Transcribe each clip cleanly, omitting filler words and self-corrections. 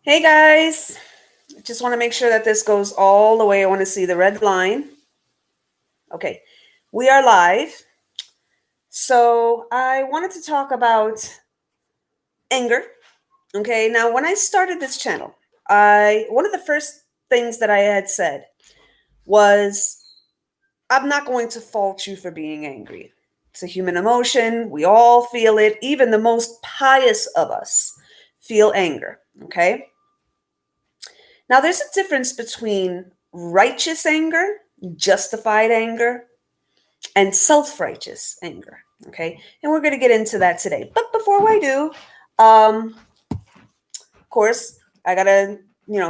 Hey guys, just want to make sure that this goes all the way. I want to see the red line. Okay, we are live. So I wanted to talk about anger. Okay, now when I started this channel, I one of the first things that I had said was I'm not going to fault you for being angry. It's a human emotion. We all feel it. Even the most pious of us feel anger. Okay. Now, there's a difference between righteous anger, justified anger, and self righteous anger. Okay. And we're going to get into that today. But before I do, of course, I got to,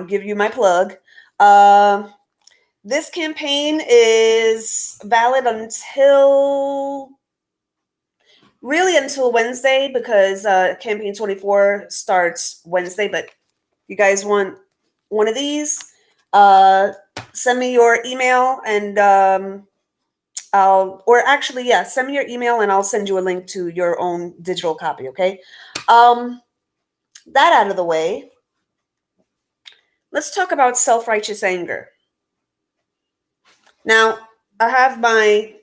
give you my plug. Um, this campaign is valid until Wednesday because campaign 24 starts Wednesday. But you guys want one of these, uh, send me your email and send me your email and I'll send you a link to your own digital copy. Okay. Um, that out of the way, let's talk about self-righteous anger. Now, I have my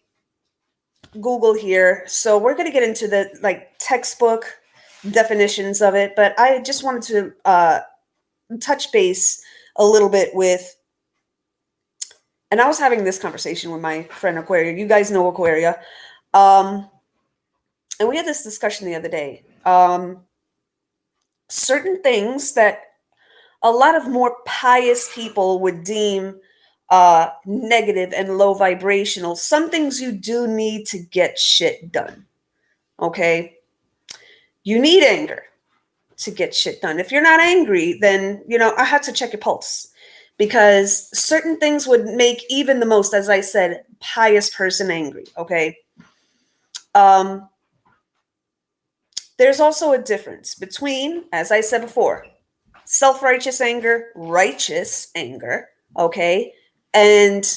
Google here, so we're going to get into the textbook definitions of it, but I just wanted to touch base a little bit with. And I was having this conversation with my friend Aquaria. You guys know Aquaria. And we had this discussion the other day. Certain things that a lot of more pious people would deem negative and low vibrational. Some things you do need to get shit done. Okay? You need anger to get shit done. If you're not angry, then, I had to check your pulse because certain things would make even the most, as I said, pious person angry. Okay. Um, there's also a difference between, as I said before, self-righteous anger, righteous anger, okay, and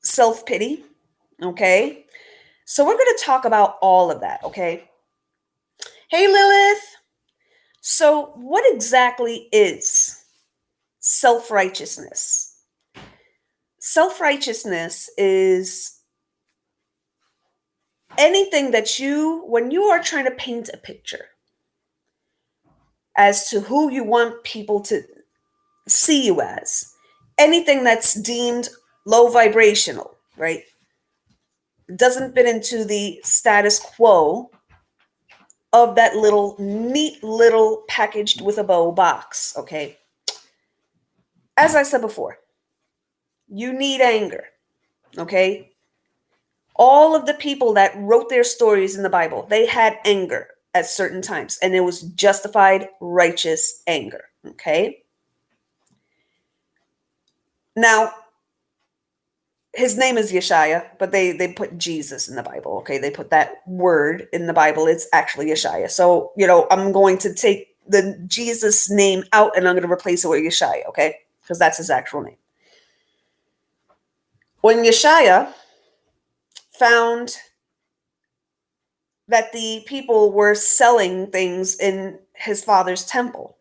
self-pity, okay. So we're going to talk about all of that, okay. Hey, Lilith. So what exactly is self-righteousness? Self-righteousness is anything that when you are trying to paint a picture as to who you want people to see you as, anything that's deemed low vibrational, right? Doesn't fit into the status quo of that little neat little packaged with a bow box, okay? As I said before, you need anger, okay? All of the people that wrote their stories in the Bible, they had anger at certain times, and it was justified, righteous anger, okay? Now, his name is Yeshaya, but they put Jesus in the Bible, okay? They put that word in the Bible. It's actually Yeshaya. So, I'm going to take the Jesus name out and I'm going to replace it with Yeshaya, okay? Because that's his actual name. When Yeshaya found that the people were selling things in his father's temple,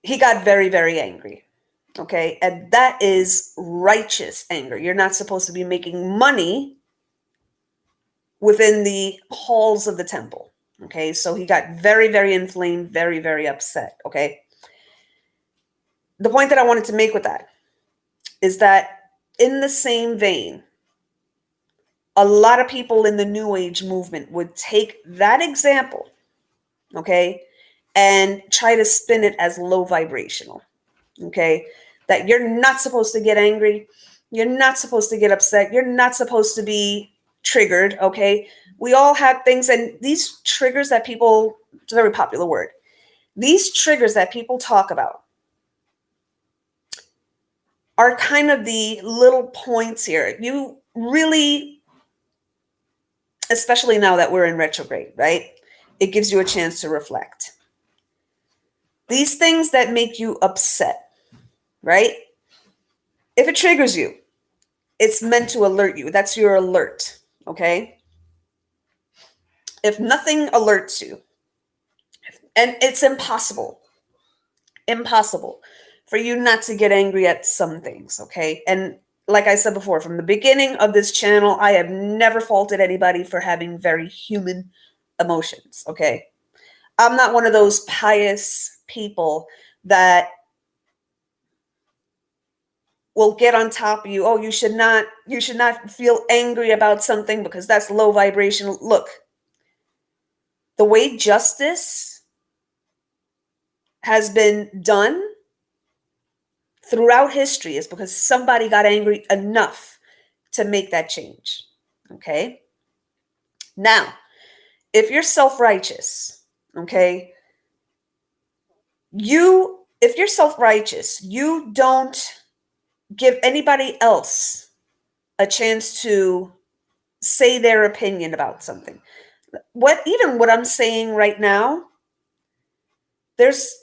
he got very, very angry. Okay. And that is righteous anger. You're not supposed to be making money within the halls of the temple. Okay. So he got very, very inflamed, very, very upset. Okay. The point that I wanted to make with that is that in the same vein, a lot of people in the New Age movement would take that example, okay, and try to spin it as low vibrational, okay, that you're not supposed to get angry, you're not supposed to get upset, you're not supposed to be triggered, okay. We all have things, and these triggers that people, it's a very popular word, these triggers that people talk about are kind of the little points here. You really, especially now that we're in retrograde, right? It gives you a chance to reflect. These things that make you upset, right? If it triggers you, it's meant to alert you. That's your alert, okay? if nothing alerts you, and it's impossible for you not to get angry at some things, okay? And like I said before, from the beginning of this channel, I have never faulted anybody for having very human emotions, okay? I'm not one of those pious people that will get on top of you. Oh, you should not feel angry about something because that's low vibration. Look, the way justice has been done throughout history is because somebody got angry enough to make that change. Okay? Now, if you're self-righteous, okay, if you're self-righteous, you don't give anybody else a chance to say their opinion about something. What I'm saying right now, there's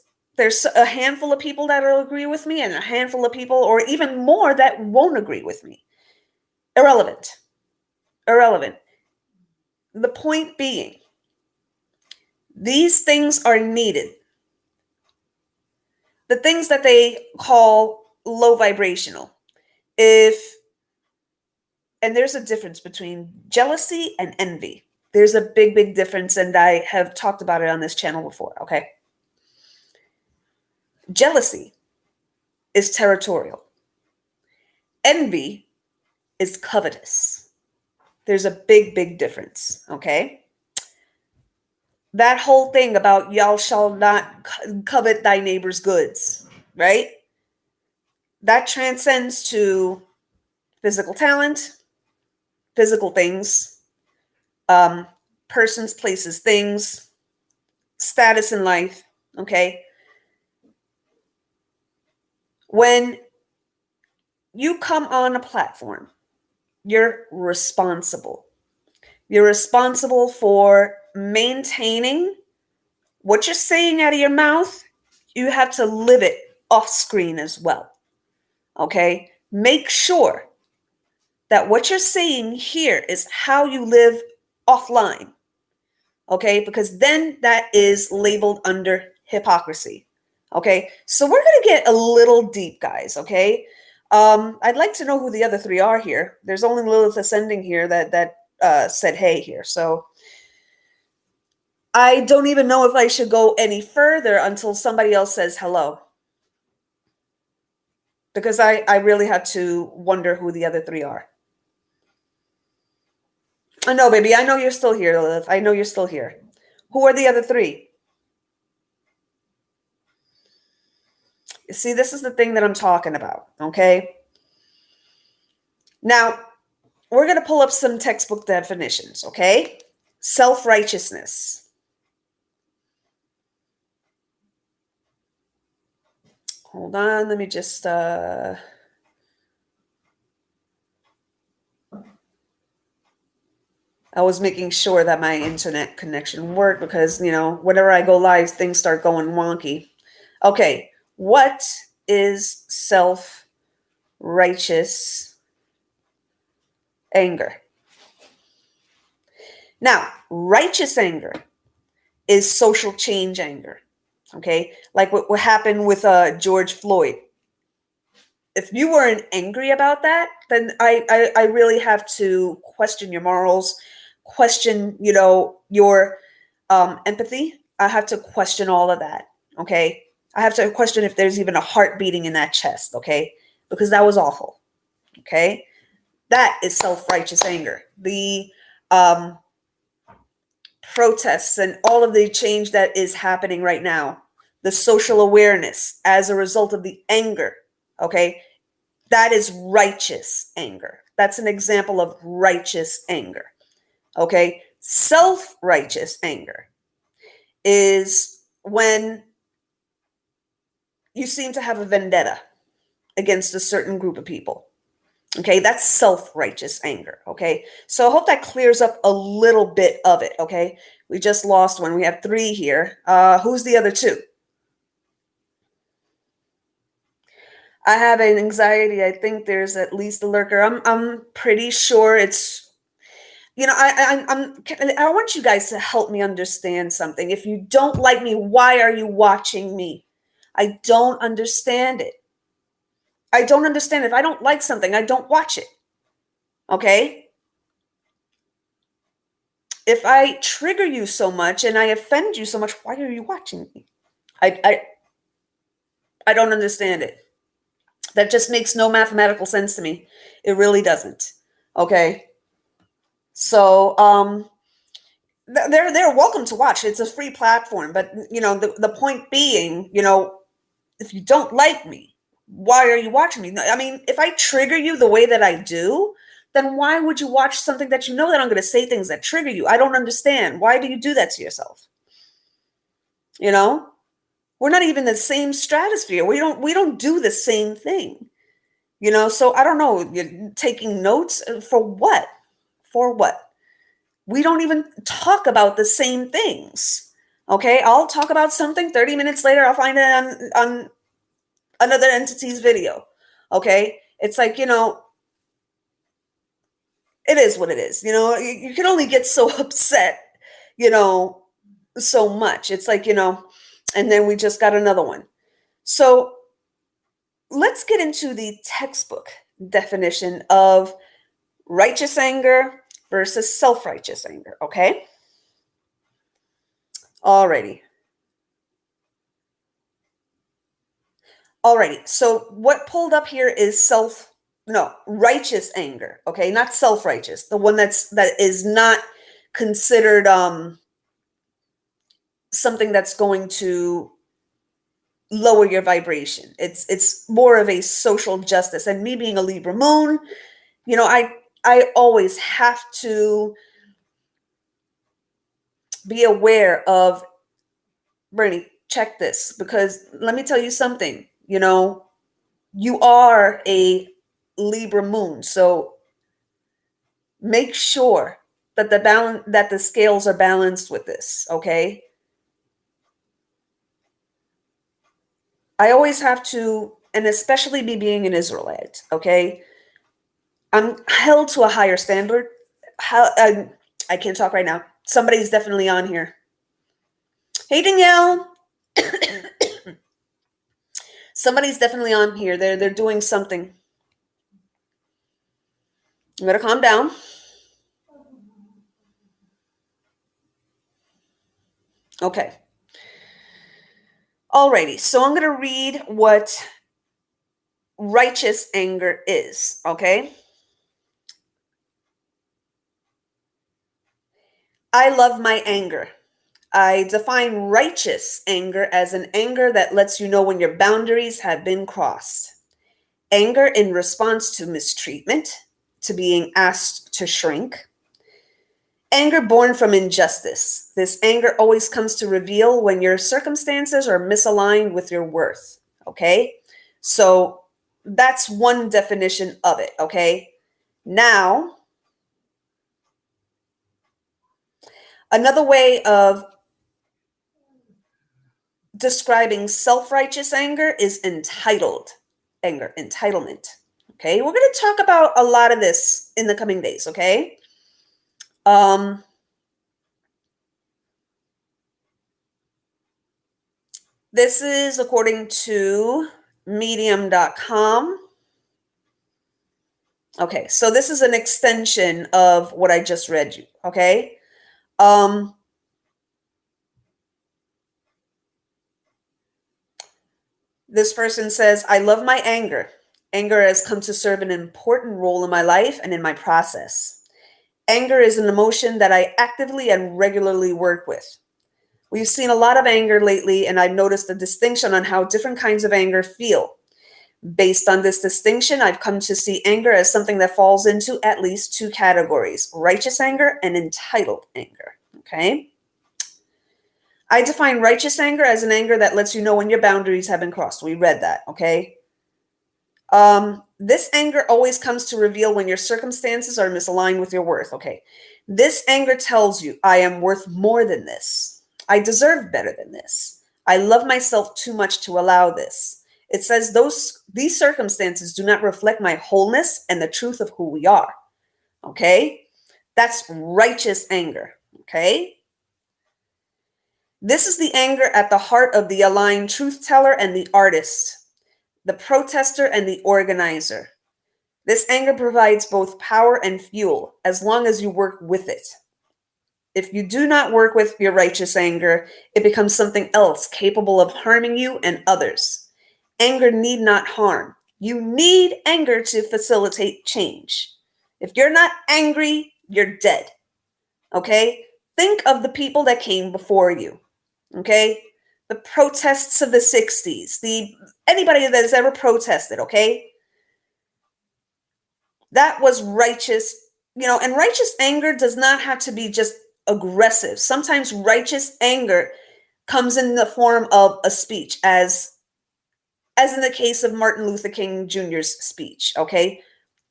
a handful of people that will agree with me and a handful of people or even more that won't agree with me. Irrelevant. The point being, these things are needed. The things that they call low vibrational. And there's a difference between jealousy and envy. There's a big difference, and I have talked about it on this channel before, okay? Jealousy is territorial. Envy is covetous. There's a big difference, okay? That whole thing about y'all shall not covet thy neighbor's goods, right? That transcends to physical talent, physical things, persons, places, things, status in life, okay? When you come on a platform, you're responsible. You're responsible for maintaining what you're saying out of your mouth. You have to live it off screen as well. Okay? Make sure that what you're saying here is how you live offline. Okay? Because then that is labeled under hypocrisy. Okay? So we're going to get a little deep, guys. Okay? I'd like to know who the other three are here. There's only Lilith Ascending here that said hey here. So I don't even know if I should go any further until somebody else says hello. Because I really have to wonder who the other three are. Oh, no, baby, I know you're still here, Lilith. I know you're still here. Who are the other three? See, this is the thing that I'm talking about, okay? Now, we're going to pull up some textbook definitions, okay? Self-righteousness. Hold on, let me just I was making sure that my internet connection worked because, whenever I go live, things start going wonky. Okay, what is self-righteous anger? Now, righteous anger is social change anger, okay? Like what happened with George Floyd. If you weren't angry about that, then I really have to question your morals, question, your empathy. I have to question all of that, okay? I have to question if there's even a heart beating in that chest, okay? Because that was awful, okay? That is self-righteous anger. The protests and all of the change that is happening right now, the social awareness as a result of the anger, okay? That is righteous anger. That's an example of righteous anger, okay? Self-righteous anger is when you seem to have a vendetta against a certain group of people. Okay, that's self-righteous anger. Okay, so I hope that clears up a little bit of it. Okay, we just lost one. We have three here. Who's the other two? I have an anxiety. I think there's at least a lurker. I'm pretty sure it's, I want you guys to help me understand something. If you don't like me, why are you watching me? I don't understand it. I don't understand. If I don't like something, I don't watch it. Okay? If I trigger you so much and I offend you so much, why are you watching me? I don't understand it. That just makes no mathematical sense to me. It really doesn't. Okay? So, they're welcome to watch. It's a free platform, but the point being, if you don't like me, why are you watching me? I mean, if I trigger you the way that I do, then why would you watch something that you know that I'm going to say things that trigger you? I don't understand. Why do you do that to yourself? We're not even the same stratosphere. We don't do the same thing. So I don't know. You're taking notes for what? For what? We don't even talk about the same things. Okay, I'll talk about something. 30 minutes later, I'll find it on another entity's video. Okay, it's like, it is what it is. You can only get so upset, so much. It's like, and then we just got another one. So let's get into the textbook definition of righteous anger versus self-righteous anger. Okay. Alrighty. So what pulled up here is righteous anger. Okay, not self-righteous. The one that is not considered something that's going to lower your vibration. It's more of a social justice. And me being a Libra moon, I always have to be aware of, Bernie, check this, because let me tell you something, you are a Libra moon, so make sure that the scales are balanced with this, okay? I always have to, and especially me being an Israelite, okay? I'm held to a higher standard. I can't talk right now. Somebody's definitely on here. Hey, Danielle. Somebody's definitely on here. They're doing something. I'm gonna calm down. Okay. Alrighty. So I'm gonna read what righteous anger is. Okay. I love my anger. I define righteous anger as an anger that lets you know when your boundaries have been crossed. Anger in response to mistreatment, to being asked to shrink. Anger born from injustice. This anger always comes to reveal when your circumstances are misaligned with your worth. Okay? So that's one definition of it. Okay? Now, another way of describing self-righteous anger is entitled anger, entitlement. Okay, we're going to talk about a lot of this in the coming days. Okay, this is according to medium.com. Okay, so this is an extension of what I just read you. Okay, this person says, I love my anger. Anger has come to serve an important role in my life and in my process. Anger is an emotion that I actively and regularly work with. We've seen a lot of anger lately, and I've noticed a distinction on how different kinds of anger feel. Based on this distinction, I've come to see anger as something that falls into at least two categories: righteous anger and entitled anger. Okay? I define righteous anger as an anger that lets you know when your boundaries have been crossed. We read that, okay? This anger always comes to reveal when your circumstances are misaligned with your worth. Okay. This anger tells you, I am worth more than this. I deserve better than this. I love myself too much to allow this. It says these circumstances do not reflect my wholeness and the truth of who we are. Okay. That's righteous anger. Okay. This is the anger at the heart of the aligned truth teller and the artist, the protester and the organizer. This anger provides both power and fuel as long as you work with it. If you do not work with your righteous anger, it becomes something else capable of harming you and others. Anger need not harm. You need anger to facilitate change. If you're not angry, you're dead. Okay? Think of the people that came before you. Okay? The protests of the 60s, anybody that has ever protested, okay? That was righteous, and righteous anger does not have to be just aggressive. Sometimes righteous anger comes in the form of a speech, as in the case of Martin Luther King Jr.'s speech, okay?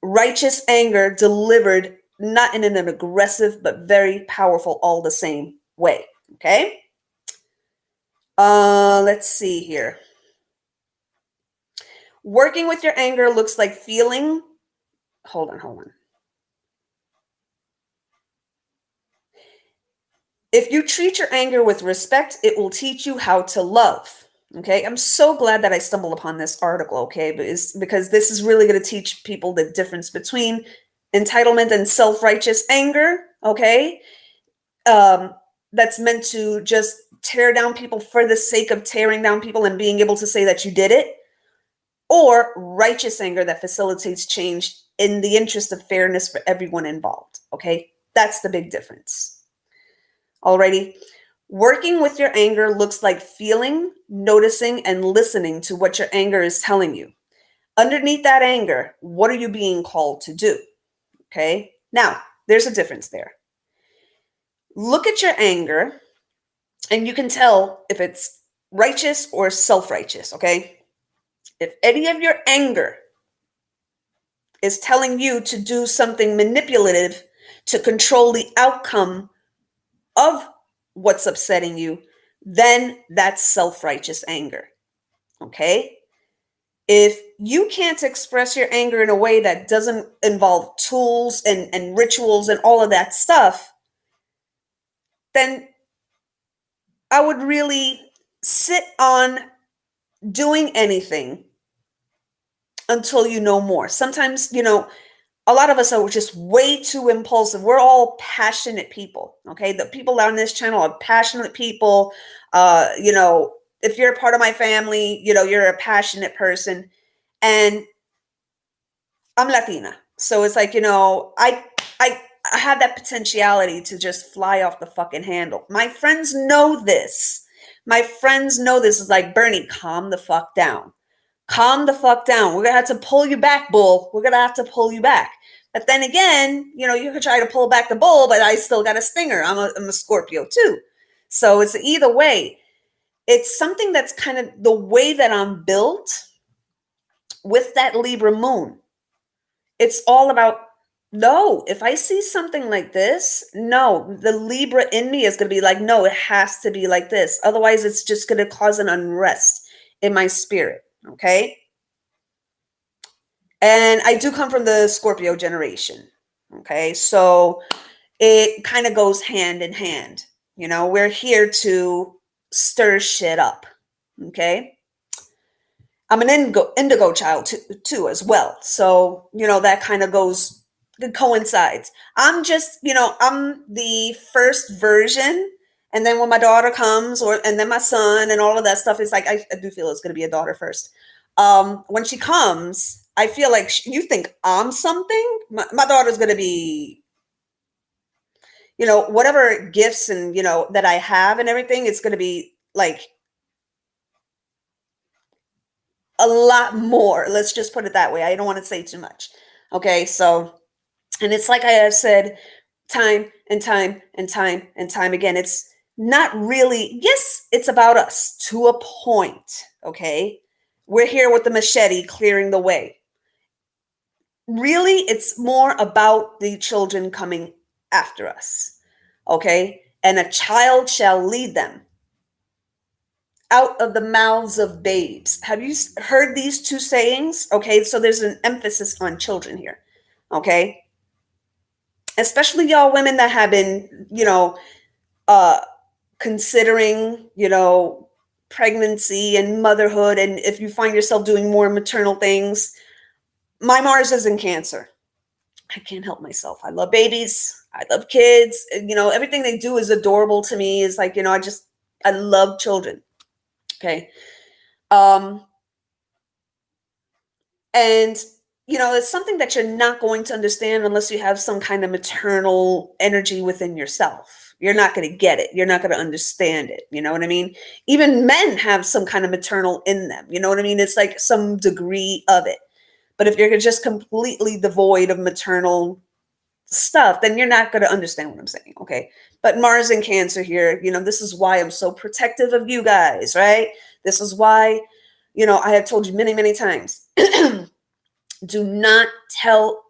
Righteous anger delivered not in an aggressive, but very powerful, all the same way, okay? Let's see here. Working with your anger looks like feeling. Hold on. If you treat your anger with respect, it will teach you how to love. Okay, I'm so glad that I stumbled upon this article, okay, because this is really going to teach people the difference between entitlement and self-righteous anger, okay? That's meant to just tear down people for the sake of tearing down people and being able to say that you did it, or righteous anger that facilitates change in the interest of fairness for everyone involved, okay? That's the big difference. Alrighty. Working with your anger looks like feeling, noticing, and listening to what your anger is telling you. Underneath that anger, what are you being called to do? Okay. Now, there's a difference there. Look at your anger, and you can tell if it's righteous or self-righteous. Okay. If any of your anger is telling you to do something manipulative to control the outcome of what's upsetting you, then that's self-righteous anger. Okay? If you can't express your anger in a way that doesn't involve tools and rituals and all of that stuff, then I would really sit on doing anything until you know more. Sometimes, a lot of us are just way too impulsive. We're all passionate people, okay? The people on this channel are passionate people. If you're a part of my family, you're a passionate person. And I'm Latina. So it's like, I have that potentiality to just fly off the fucking handle. My friends know this. It's like, Bernie, calm the fuck down. Calm the fuck down. We're going to have to pull you back, bull. We're going to have to pull you back. But then again, you could try to pull back the bull, but I still got a stinger. I'm a Scorpio too. So it's either way. It's something that's kind of the way that I'm built with that Libra moon. It's all about, no, if I see something like this, no, the Libra in me is going to be like, no, it has to be like this. Otherwise, it's just going to cause an unrest in my spirit. Okay. And I do come from the Scorpio generation. Okay. So it kind of goes hand in hand. We're here to stir shit up. Okay. I'm an indigo child too as well. So, that kind of coincides. I'm just, I'm the first version. And then when my daughter comes and then my son and all of that stuff, it's like, I do feel it's going to be a daughter first. When she comes, I feel like you think I'm something. My daughter's going to be, whatever gifts and, that I have and everything, it's going to be like a lot more. Let's just put it that way. I don't want to say too much. Okay. So, and it's like I have said time and time and time and time again, it's not really, yes, it's about us to a point. Okay. We're here with the machete clearing the way. Really, it's more about the children coming after us. Okay. And a child shall lead them out of the mouths of babes. Have you heard these two sayings? Okay. So there's an emphasis on children here. Okay. especially y'all women that have been, uh, considering, pregnancy and motherhood. And if you find yourself doing more maternal things, my Mars is in Cancer. I can't help myself. I love babies. I love kids. Everything they do is adorable to me. Is like, I love children. Okay. Um, and it's something that you're not going to understand unless you have some kind of maternal energy within yourself. You're not going to get it. You're not going to understand it. You know what I mean? Even men have some kind of maternal in them. You know what I mean? It's like some degree of it. But if you're just completely devoid of maternal stuff, then you're not going to understand what I'm saying. Okay. But Mars in Cancer here, this is why I'm so protective of you guys, right? This is why, I have told you many, many times, do not tell,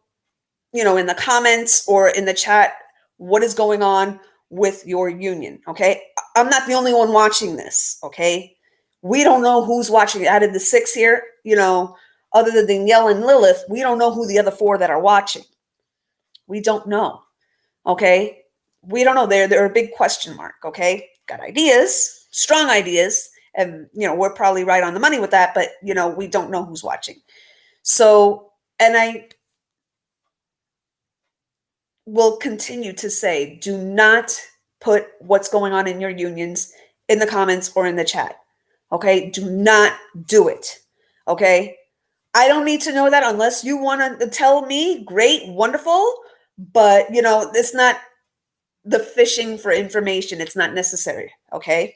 in the comments or in the chat, what is going on with your union. Okay. I'm not the only one watching this. Okay. We don't know who's watching out of the 6 here, other than Danielle and Lilith. We don't know who the other 4 that are watching. We don't know. Okay. We don't know. They're a big question mark. Okay. Got ideas, strong ideas. And, we're probably right on the money with that, but, we don't know who's watching. So, and I will continue to say, do not put what's going on in your unions in the comments or in the chat. Okay. Do not do it. Okay. I don't need to know that unless you want to tell me. Great, wonderful. But, it's not the fishing for information. It's not necessary. Okay.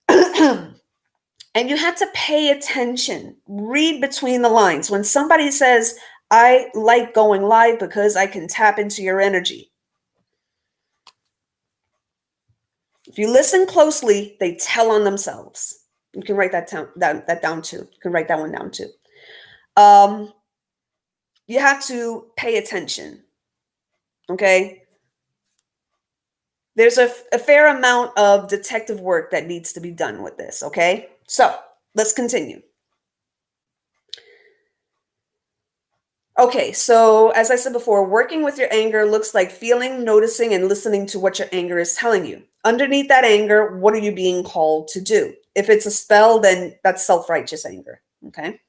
And you have to pay attention, read between the lines. When somebody says, I like going live because I can tap into your energy. If you listen closely, they tell on themselves. You can write that down too. You can write that one down too. You have to pay attention. Okay. There's a fair amount of detective work that needs to be done with this. Okay. So let's continue. Okay, so as I said before, working with your anger looks like feeling, noticing, and listening to what your anger is telling you. Underneath that anger, what are you being called to do? If it's a spell, then that's self-righteous anger, okay?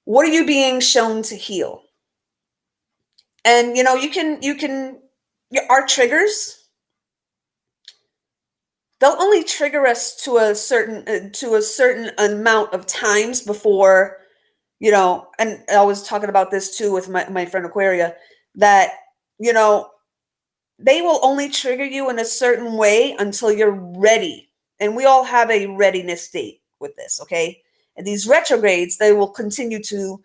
What are you being shown to heal? And, our triggers, they'll only trigger us to a certain amount of times before, and I was talking about this too with my friend Aquaria, that, they will only trigger you in a certain way until you're ready. And we all have a readiness date with this, okay? And these retrogrades, they will continue to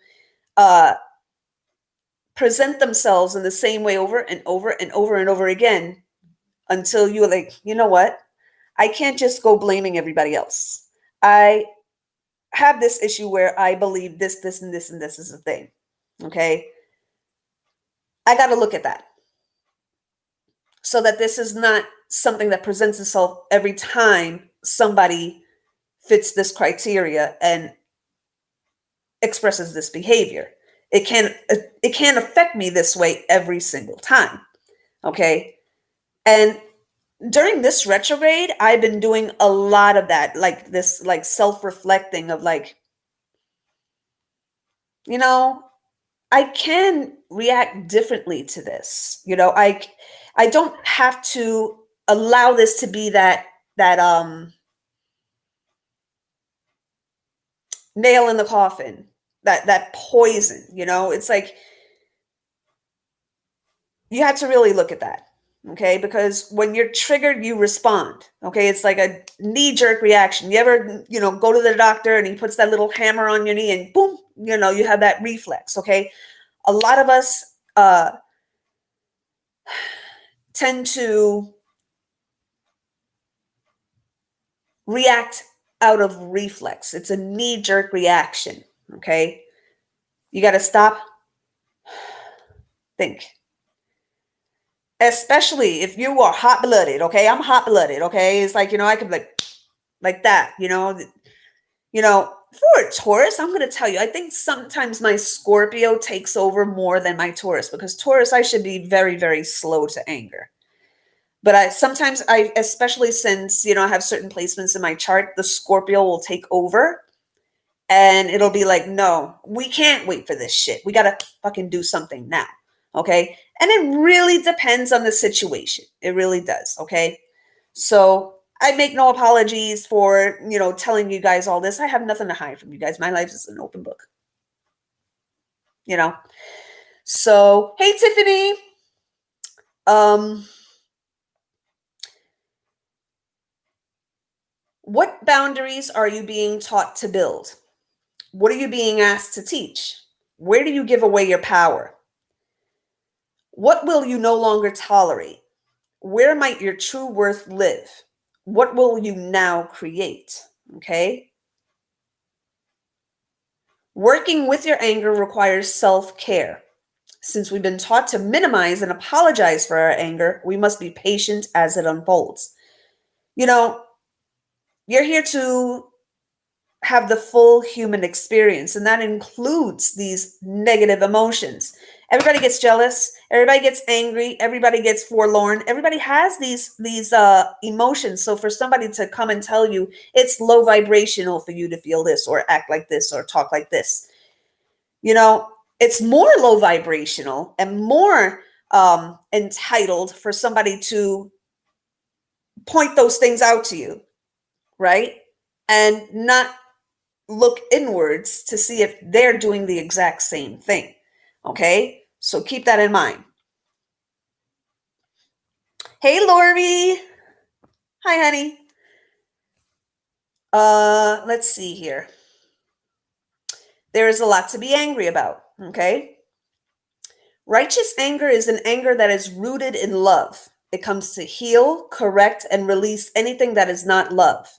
present themselves in the same way over and over and over and over again until you're like, you know what? I can't just go blaming everybody else. I have this issue where I believe this, and this, and this is a thing. Okay. I got to look at that so that this is not something that presents itself every time somebody fits this criteria and expresses this behavior. It can't affect me this way every single time. Okay. And during this retrograde, I've been doing a lot of that, like this, like self-reflecting of like, I can react differently to this. I don't have to allow this to be that nail in the coffin, that poison, it's like, you have to really look at that. Okay. Because when you're triggered, you respond. Okay. It's like a knee-jerk reaction. You ever, go to the doctor and he puts that little hammer on your knee and boom, you have that reflex. Okay. A lot of us tend to react out of reflex. It's a knee-jerk reaction. Okay. You got to stop, think. Especially if you are hot-blooded. Okay. I'm hot-blooded. Okay. It's like, I could like that, for a Taurus, I'm going to tell you, I think sometimes my Scorpio takes over more than my Taurus, because Taurus, I should be very, very slow to anger. But especially since, I have certain placements in my chart, the Scorpio will take over and it'll be like, no, we can't wait for this shit. We got to fucking do something now. Okay. And it really depends on the situation. It really does. Okay. So I make no apologies for, telling you guys all this. I have nothing to hide from you guys. My life is an open book. So, hey, Tiffany. What boundaries are you being taught to build? What are you being asked to teach? Where do you give away your power? What will you no longer tolerate? Where might your true worth live? What will you now create? Okay. Working with your anger requires self-care. Since we've been taught to minimize and apologize for our anger, we must be patient as it unfolds. You're here to have the full human experience, and that includes these negative emotions. Everybody gets jealous, everybody gets angry, everybody gets forlorn, everybody has these emotions. So for somebody to come and tell you it's low vibrational for you to feel this or act like this or talk like this, it's more low vibrational and more entitled for somebody to point those things out to you, right? And not look inwards to see if they're doing the exact same thing. Okay? So keep that in mind. Hey, Lori. Hi, honey. Let's see here. There is a lot to be angry about. Okay? Righteous anger is an anger that is rooted in love. It comes to heal, correct, and release anything that is not love.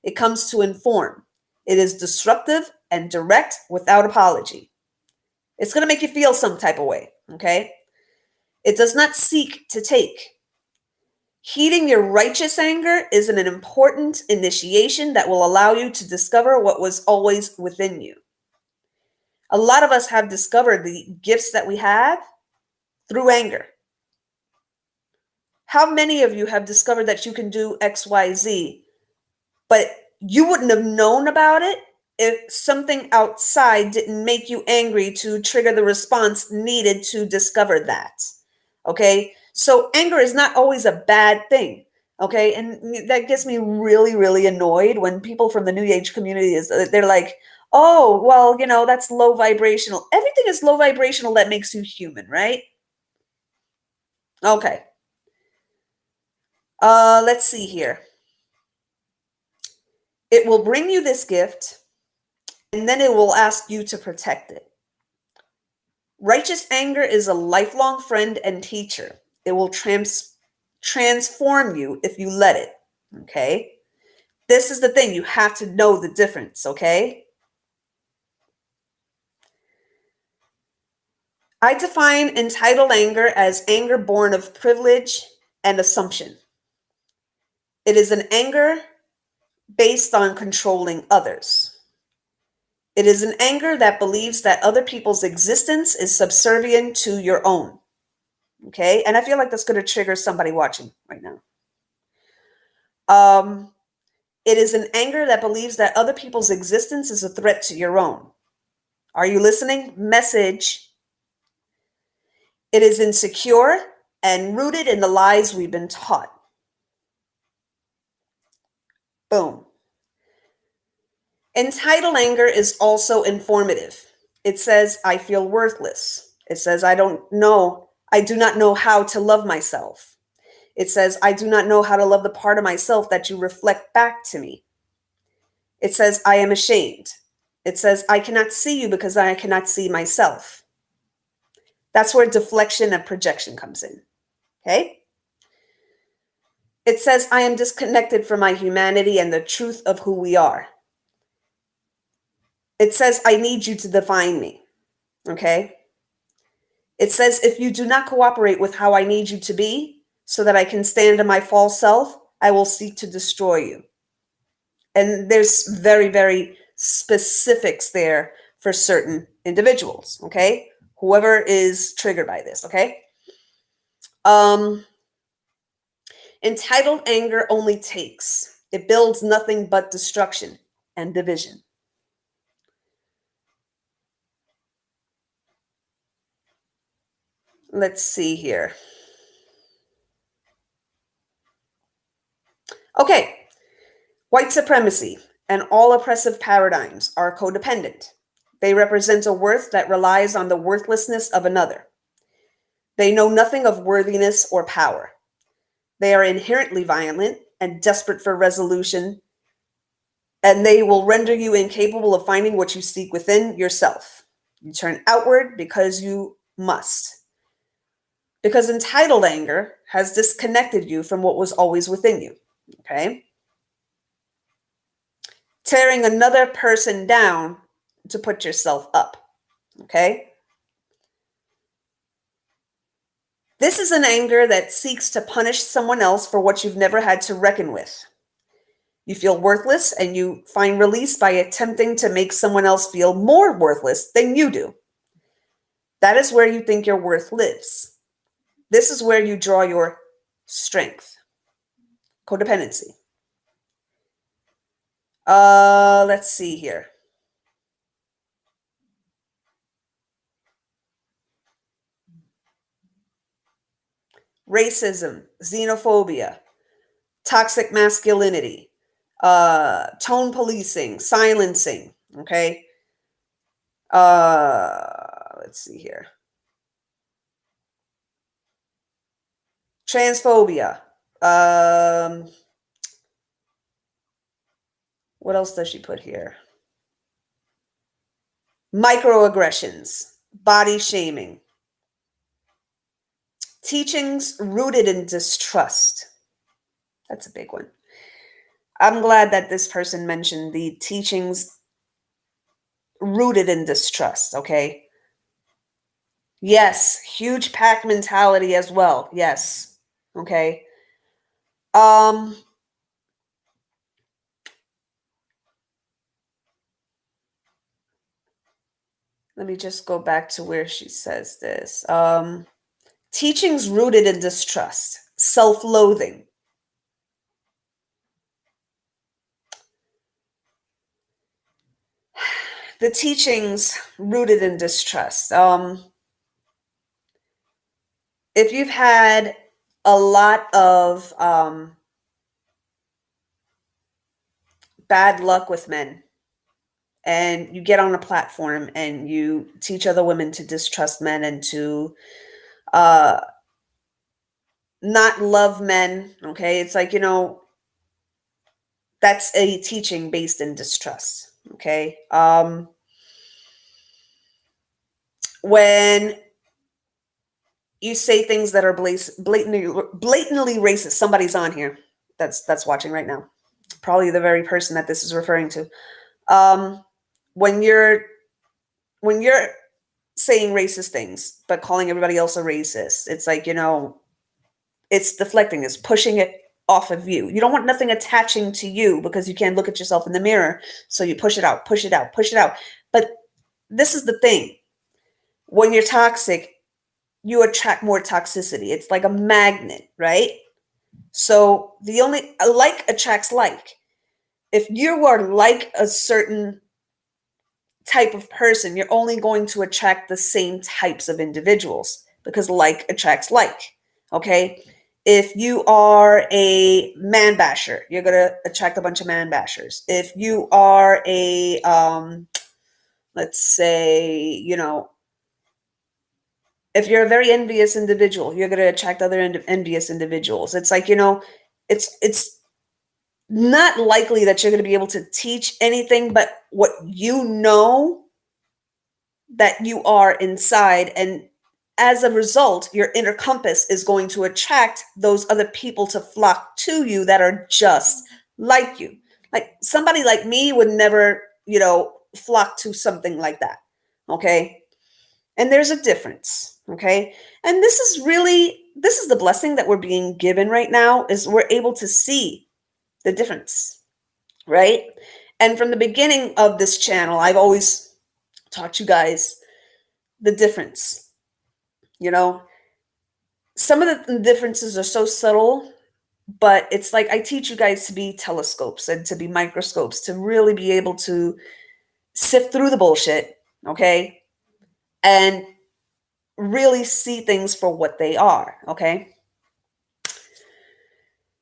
It comes to inform. It is disruptive and direct without apology. It's going to make you feel some type of way, okay? It does not seek to take. Heeding your righteous anger is an important initiation that will allow you to discover what was always within you. A lot of us have discovered the gifts that we have through anger. How many of you have discovered that you can do X, Y, Z, but you wouldn't have known about it if something outside didn't make you angry to trigger the response needed to discover that? Okay. So anger is not always a bad thing. Okay. And that gets me really, really annoyed when people from the New Age community they're like, oh, well, that's low vibrational. Everything is low vibrational that makes you human, right? Okay. Let's see here. It will bring you this gift, and then it will ask you to protect it. Righteous anger is a lifelong friend and teacher. It will transform you if you let it. Okay? This is the thing. You have to know the difference. Okay? I define entitled anger as anger born of privilege and assumption. It is an anger based on controlling others. It is an anger that believes that other people's existence is subservient to your own. Okay? And I feel like that's going to trigger somebody watching right now. It is an anger that believes that other people's existence is a threat to your own. Are you listening? Message. It is insecure and rooted in the lies we've been taught. Boom. Entitled anger is also informative. It says, I feel worthless. It says, I do not know how to love myself. It says, I do not know how to love the part of myself that you reflect back to me. It says, I am ashamed. It says, I cannot see you because I cannot see myself. That's where deflection and projection comes in. Okay? It says, I am disconnected from my humanity and the truth of who we are. It says, I need you to define me. Okay? It says, if you do not cooperate with how I need you to be, so that I can stand in my false self, I will seek to destroy you. And there's very, very specifics there for certain individuals, okay? Whoever is triggered by this, okay? Um, entitled anger only takes. It builds nothing but destruction and division. Let's see here. Okay. White supremacy and all oppressive paradigms are codependent. They represent a worth that relies on the worthlessness of another. They know nothing of worthiness or power. They are inherently violent and desperate for resolution, and they will render you incapable of finding what you seek within yourself. You turn outward because you must. Because entitled anger has disconnected you from what was always within you. Okay? Tearing another person down to put yourself up. Okay? This is an anger that seeks to punish someone else for what you've never had to reckon with. You feel worthless and you find release by attempting to make someone else feel more worthless than you do. That is where you think your worth lives. This is where you draw your strength. Codependency. Let's see here. Racism, xenophobia, toxic masculinity, tone policing, silencing. Okay. Let's see here. Transphobia. What else does she put here? Microaggressions, body shaming, teachings rooted in distrust. That's a big one. I'm glad that this person mentioned the teachings rooted in distrust, okay? Yes, huge pack mentality as well. Yes. Okay. Let me just go back to where she says this. Teachings rooted in distrust, self-loathing. The teachings rooted in distrust. If you've had a lot of bad luck with men, and you get on a platform and you teach other women to distrust men and to not love men, okay? It's like, that's a teaching based in distrust, okay? When you say things that are blatantly racist, somebody's on here that's watching right now, probably the very person that this is referring to. When you're saying racist things but calling everybody else a racist, it's like, it's deflecting, it's pushing it off of you. You don't want nothing attaching to you because you can't look at yourself in the mirror, so you push it out, push it out, push it out. But this is the thing. When you're toxic, you attract more toxicity. It's like a magnet, right? So the only like attracts like. If you are like a certain type of person, you're only going to attract the same types of individuals because like attracts like. Okay? If you are a man basher, you're going to attract a bunch of man bashers. If you are a let's say, if you're a very envious individual, you're going to attract other envious individuals. It's like, it's not likely that you're going to be able to teach anything but what you know that you are inside. And as a result, your inner compass is going to attract those other people to flock to you that are just like you. Like somebody like me would never, flock to something like that. Okay. And there's a difference. Okay. And this is the blessing that we're being given right now, is we're able to see the difference. Right. And from the beginning of this channel, I've always taught you guys the difference. You know, some of the differences are so subtle, but it's like I teach you guys to be telescopes and to be microscopes, to really be able to sift through the bullshit, okay? And really see things for what they are, okay?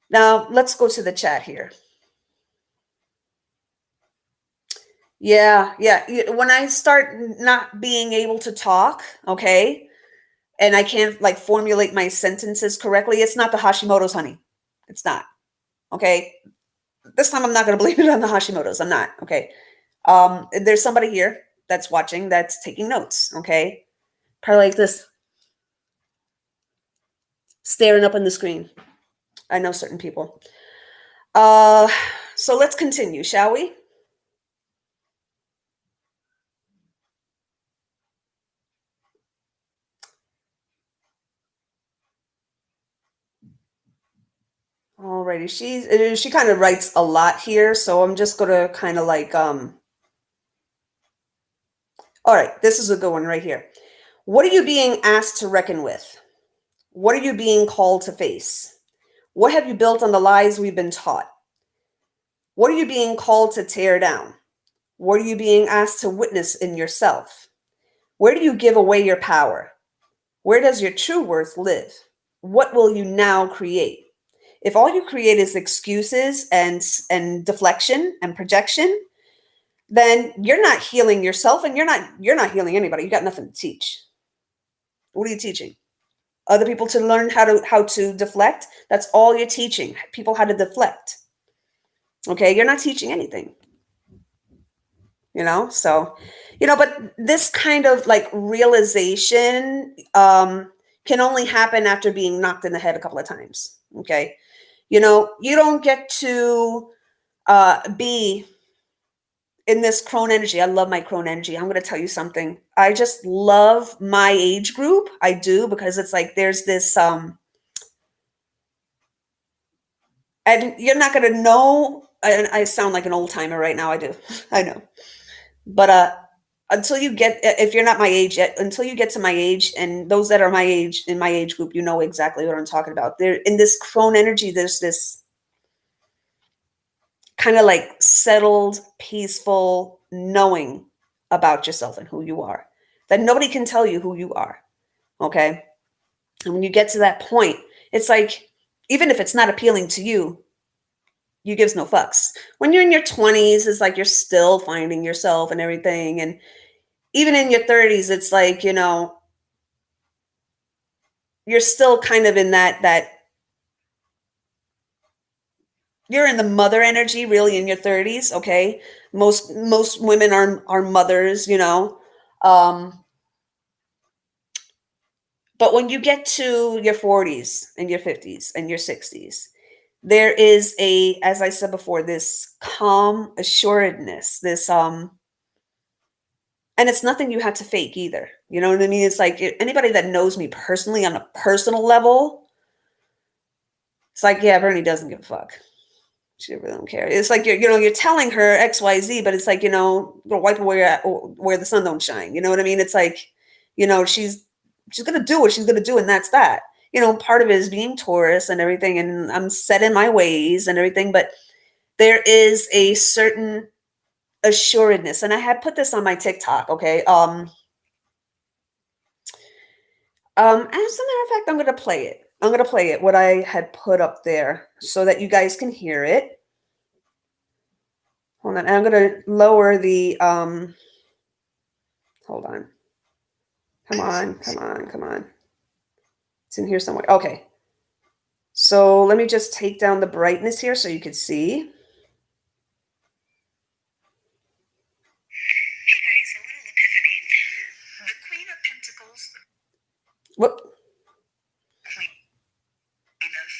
Now, let's go to the chat here. Yeah. When I start not being able to talk, okay, and I can't like formulate my sentences correctly, it's not the Hashimoto's, honey. It's not. Okay. This time I'm not going to blame it on the Hashimoto's. I'm not. Okay. There's somebody here that's watching that's taking notes. Okay. Probably like this, staring up on the screen. I know certain people. So let's continue, shall we? Alrighty, she kind of writes a lot here, so I'm just gonna kind of like all right, this is a good one right here. What are you being asked to reckon with? What are you being called to face? What have you built on the lies we've been taught? What are you being called to tear down? What are you being asked to witness in yourself? Where do you give away your power? Where does your true worth live? What will you now create? If all you create is excuses and deflection and projection, then you're not healing yourself and you're not healing anybody. You got nothing to teach. What are you teaching? Other people to learn how to deflect? That's all you're teaching. People how to deflect. Okay, you're not teaching anything. So but this kind of like realization can only happen after being knocked in the head a couple of times. Okay. You don't get to be in this crone energy. I love my crone energy. I'm going to tell you something. I just love my age group. I do, because it's like there's this and you're not going to know. I sound like an old timer right now. I do. I know. But until you get, if you're not my age yet, until you get to my age, and those that are my age, in my age group, you know exactly what I'm talking about. There, in this crone energy, there's this kind of like settled, peaceful knowing about yourself and who you are, that nobody can tell you who you are. Okay. And when you get to that point, it's like, even if it's not appealing to you, you gives no fucks. When you're in your 20s, it's like you're still finding yourself and everything. And even in your 30s, it's like, you're still kind of in that you're in the mother energy really in your 30s. Okay. Most women are mothers. um but when you get to your 40s and your 50s and your 60s, there is, as I said before, this calm assuredness, this and it's nothing you have to fake either. You know what I mean? It's like anybody that knows me personally on a personal level, it's like, yeah, Bernie doesn't give a fuck. She really don't care. It's like you're telling her XYZ, but it's like, wipe away where the sun don't shine. You know what I mean? It's like, she's gonna do what she's gonna do, and that's that. Part of it is being Taurus and everything, and I'm set in my ways and everything, but there is a certain assuredness. And I had put this on my TikTok, okay? As a matter of fact, I'm gonna play it. I'm gonna play it, what I had put up there, so that you guys can hear it. Hold on. I'm gonna lower the hold on. Come on. It's in here somewhere. Okay. So let me just take down the brightness here so you can see. Hey guys, a little epiphany. The Queen of Pentacles. Whoop. Queen of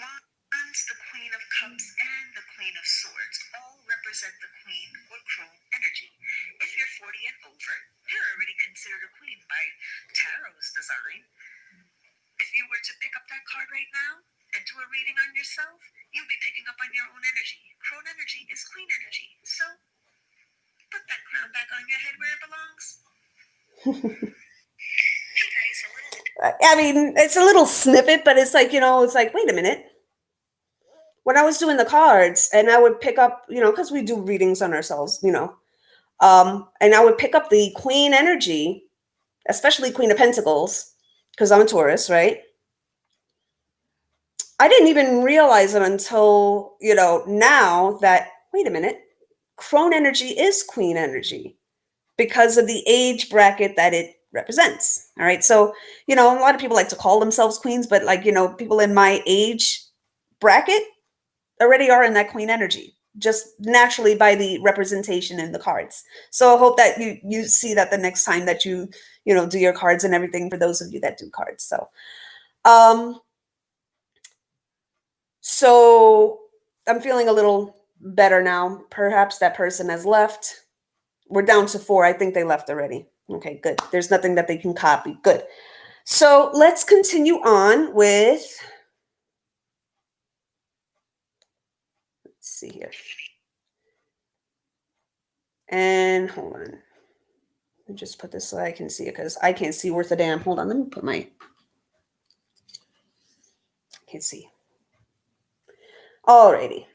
Wands, the Queen of Cups, and the Queen of Swords all represent the Queen or crone energy. If you're 40 and over, you're already considered a queen by Tarot's design. If you were to pick up that card right now and do a reading on yourself, you'll be picking up on your own energy. crone energy is queen energy. So put that crown back on your head where it belongs. Hey guys, I mean, it's a little snippet, but it's like, it's like, wait a minute. When I was doing the cards and I would pick up, because we do readings on ourselves, and I would pick up the queen energy, especially Queen of Pentacles, because I'm a Taurus, right? I didn't even realize it until, now that, wait a minute, crone energy is queen energy because of the age bracket that it represents. All right. So, a lot of people like to call themselves queens, but like, people in my age bracket already are in that queen energy just naturally by the representation in the cards. So I hope that you see that the next time that you do your cards and everything, for those of you that do cards. So I'm feeling a little better now. Perhaps that person has left. We're down to 4. I think they left already. Okay, good. There's nothing that they can copy. Good. So let's continue on with, let's see here. And hold on. Let me just put this so I can see it, because I can't see worth a damn. Hold on. Let me put my, can't see. Alrighty.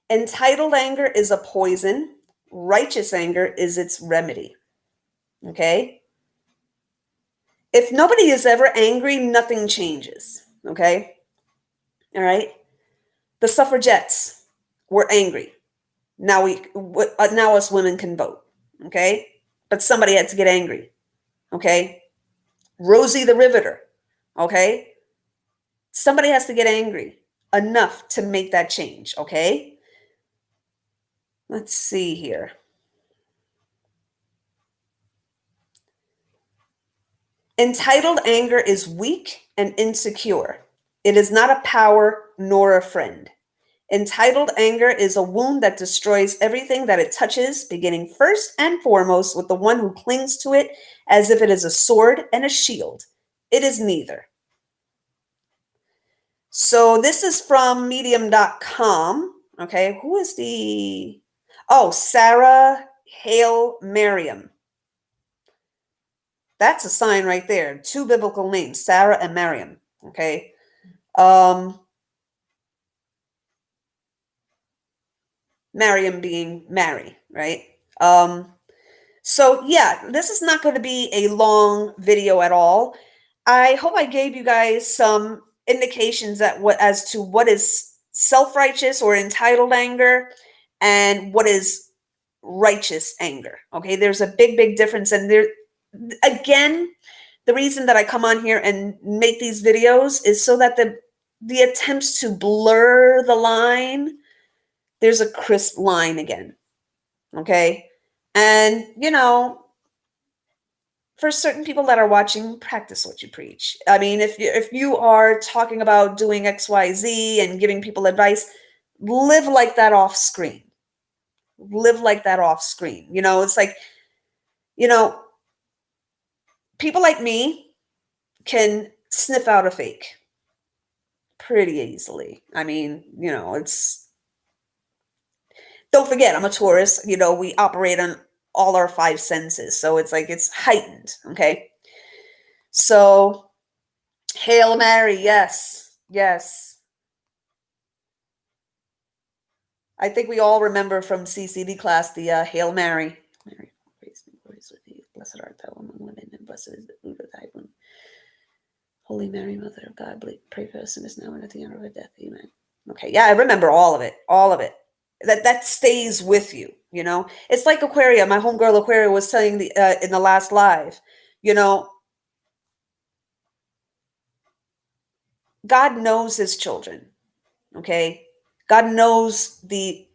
Entitled anger is a poison. Righteous anger is its remedy. Okay? If nobody is ever angry, nothing changes. Okay? All right? The suffragettes were angry. Now us women can vote. Okay? But somebody had to get angry. Okay? Rosie the Riveter. Okay? Somebody has to get angry enough to make that change. Okay? Let's see here. Entitled anger is weak and insecure. It is not a power nor a friend. Entitled anger is a wound that destroys everything that it touches, beginning first and foremost with the one who clings to it as if it is a sword and a shield. It is neither. So this is from medium.com. Okay, who is the... Oh, Sarah Hale Merriam. That's a sign right there. 2 biblical names, Sarah and Miriam. Okay. Miriam being Mary, right? So yeah, this is not going to be a long video at all. I hope I gave you guys some indications as to what is self-righteous or entitled anger and what is righteous anger. Okay, there's a big difference, and again, the reason that I come on here and make these videos is so that the attempts to blur the line, there's a crisp line again. Okay. And, for certain people that are watching, practice what you preach. I mean, if you are talking about doing XYZ and giving people advice, live like that off screen. Live like that off screen. It's like, people like me can sniff out a fake pretty easily. I mean, don't forget, I'm a Taurus. We operate on all our 5 senses. So it's like, it's heightened. Okay. So Hail Mary. Yes. Yes. I think we all remember from CCD class, the Hail Mary. Mary, praise me, praise with thee. Blessed art thou among women, and blessed is the fruit of thy womb. Holy Mary, Mother of God, pray for us sinners now and at the hour of our death. Amen. Okay. Yeah. I remember all of it. All of it. That stays with you. It's like Aquaria. My homegirl Aquaria was telling in the last live, God knows his children. Okay. God knows the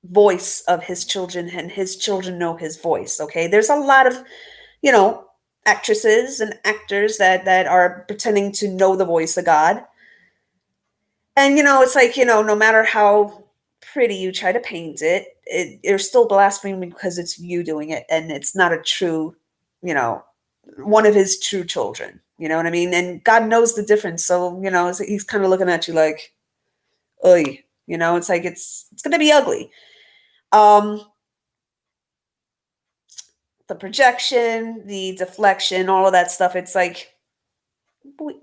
voice of his children, and his children know his voice. Okay. There's a lot of, actresses and actors that are pretending to know the voice of God. And, it's like, no matter how pretty you try to paint it, you're still blaspheming because it's you doing it, and it's not a true, one of his true children. You know what I mean? And God knows the difference. So, he's kind of looking at you like, Oy, it's like it's gonna be ugly. Um, the projection, the deflection, all of that stuff. It's like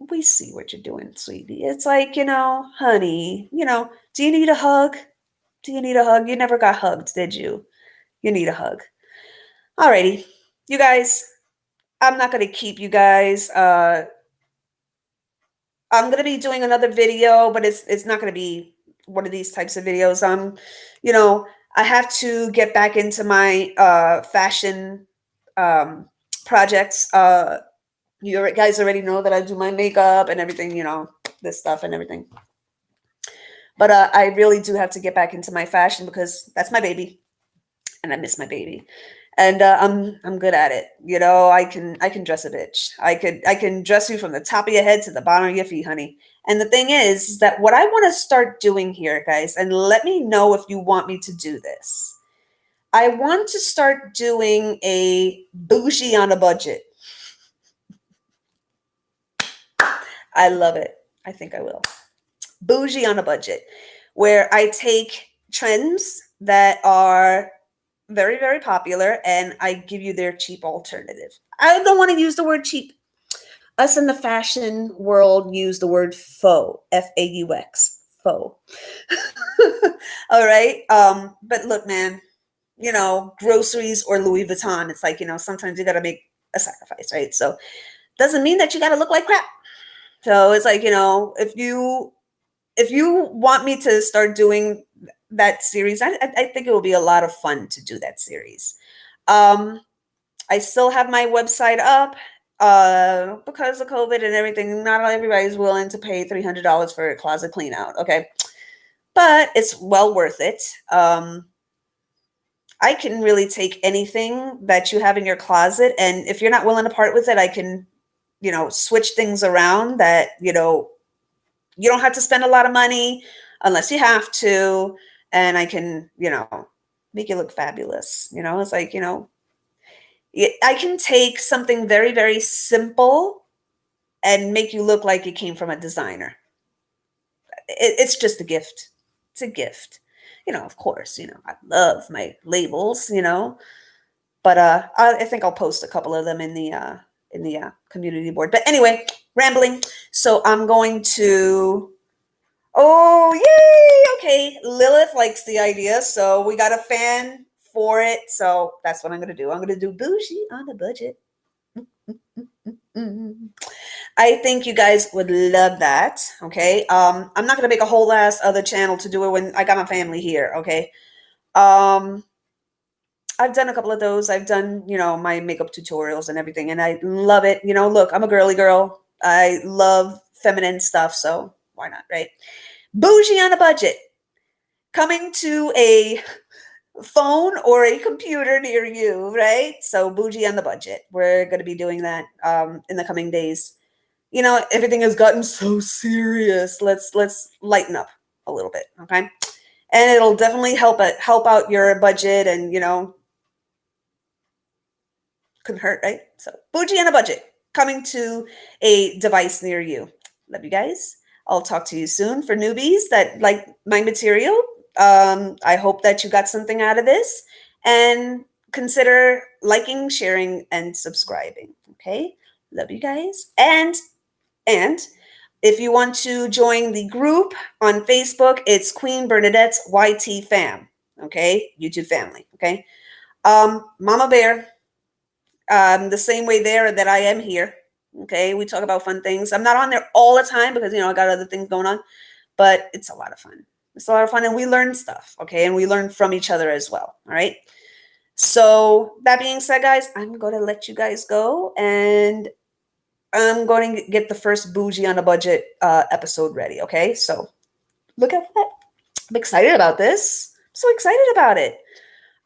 we see what you're doing, sweetie. It's like, honey, do you need a hug? Do you need a hug? You never got hugged, did you? You need a hug. Alrighty. You guys, I'm not gonna keep you guys. I'm gonna be doing another video, but it's not gonna be one of these types of videos. You know, I have to get back into my fashion um projects. You guys already know that I do my makeup and everything, this stuff and everything. But I really do have to get back into my fashion because that's my baby, and I miss my baby. And I'm good at it. I can dress a bitch. I can dress you from the top of your head to the bottom of your feet, honey. And the thing is that what I want to start doing here, guys, and let me know if you want me to do this. I want to start doing a bougie on a budget. I love it. I think I will. Bougie on a budget, where I take trends that are very, very popular and I give you their cheap alternative. I don't want to use the word cheap. Us in the fashion world use the word faux, F-A-U-X, faux. All right. But look, man, groceries or Louis Vuitton, it's like, sometimes you got to make a sacrifice, right? So doesn't mean that you got to look like crap. So it's like, if you want me to start doing that series, I think it will be a lot of fun to do that series. I still have my website up because of COVID and everything. Not everybody's willing to pay $300 for a closet clean out. Okay. But it's well worth it. I can really take anything that you have in your closet, and if you're not willing to part with it, I can, switch things around that, you don't have to spend a lot of money unless you have to. And I can, make you look fabulous. It's like, I can take something very, very simple and make you look like it came from a designer. It's just a gift. It's a gift. Of course, I love my labels, but I think I'll post a couple of them in the community board. But anyway, rambling. So I'm going to. Oh, yay! Okay, Lilith likes the idea, so we got a fan for it. So that's what I'm going to do. I'm going to do bougie on a budget. I think you guys would love that. Okay. I'm not going to make a whole ass other channel to do it when I got my family here. Okay. I've done a couple of those. I've done, my makeup tutorials and everything, and I love it. Look, I'm a girly girl. I love feminine stuff, so why not, right? Bougie on a budget. Coming to a phone or a computer near you, right? So bougie on the budget. We're going to be doing that in the coming days. Everything has gotten so serious. Let's lighten up a little bit, okay? And it'll definitely help out your budget, and couldn't hurt, right? So bougie on a budget, coming to a device near you. Love you guys. I'll talk to you soon. For newbies that like my material, I hope that you got something out of this, and consider liking, sharing, and subscribing. Okay. Love you guys. And if you want to join the group on Facebook, it's Queen Bernadette's YT fam. Okay. YouTube family. Okay. Mama Bear, the same way there that I am here. Okay. We talk about fun things. I'm not on there all the time because, I got other things going on, but it's a lot of fun. It's a lot of fun, and we learn stuff. Okay. And we learn from each other as well. All right. So that being said, guys, I'm going to let you guys go, and I'm going to get the first bougie on a budget episode ready. Okay. So look at that. I'm excited about this. I'm so excited about it.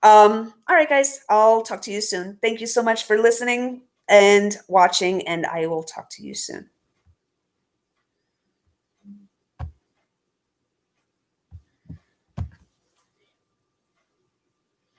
All right, guys, I'll talk to you soon. Thank you so much for listening and watching, and I will talk to you soon.